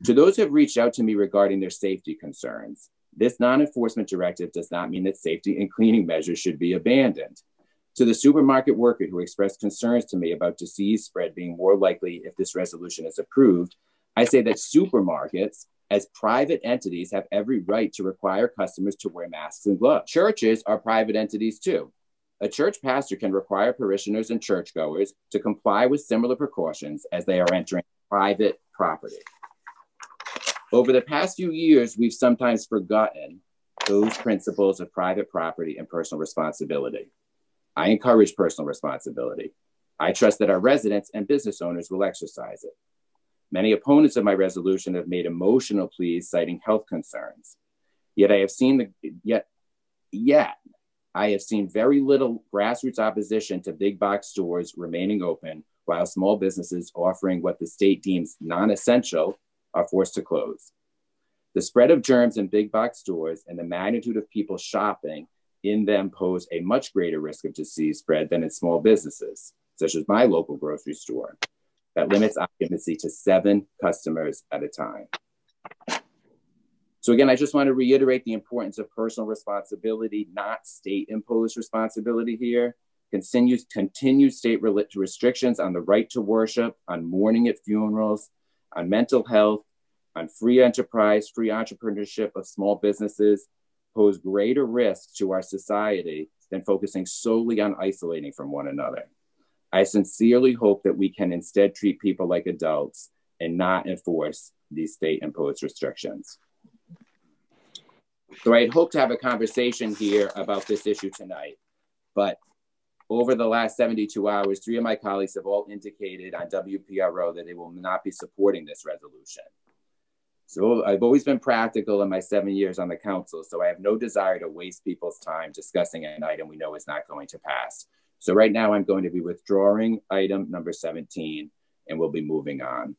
To those who have reached out to me regarding their safety concerns, this non-enforcement directive does not mean that safety and cleaning measures should be abandoned. To the supermarket worker who expressed concerns to me about disease spread being more likely if this resolution is approved, I say that supermarkets, as private entities, have every right to require customers to wear masks and gloves. Churches are private entities too. A church pastor can require parishioners and churchgoers to comply with similar precautions as they are entering private property. Over the past few years, we've sometimes forgotten those principles of private property and personal responsibility. I encourage personal responsibility. I trust that our residents and business owners will exercise it. Many opponents of my resolution have made emotional pleas citing health concerns. Yet I have seen very little grassroots opposition to big box stores remaining open, while small businesses offering what the state deems non-essential are forced to close. The spread of germs in big box stores and the magnitude of people shopping in them pose a much greater risk of disease spread than in small businesses, such as my local grocery store, that limits occupancy to 7 customers at a time. So again, I just want to reiterate the importance of personal responsibility, not state-imposed responsibility here. Continued state restrictions on the right to worship, on mourning at funerals, on mental health, on free enterprise, free entrepreneurship of small businesses pose greater risks to our society than focusing solely on isolating from one another. I sincerely hope that we can instead treat people like adults and not enforce these state-imposed restrictions. So I hope to have a conversation here about this issue tonight, but over the last 72 hours, 3 of my colleagues have all indicated on WPRO that they will not be supporting this resolution. So I've always been practical in my 7 years on the council, so I have no desire to waste people's time discussing an item we know is not going to pass. So right now I'm going to be withdrawing item number 17 and we'll be moving on.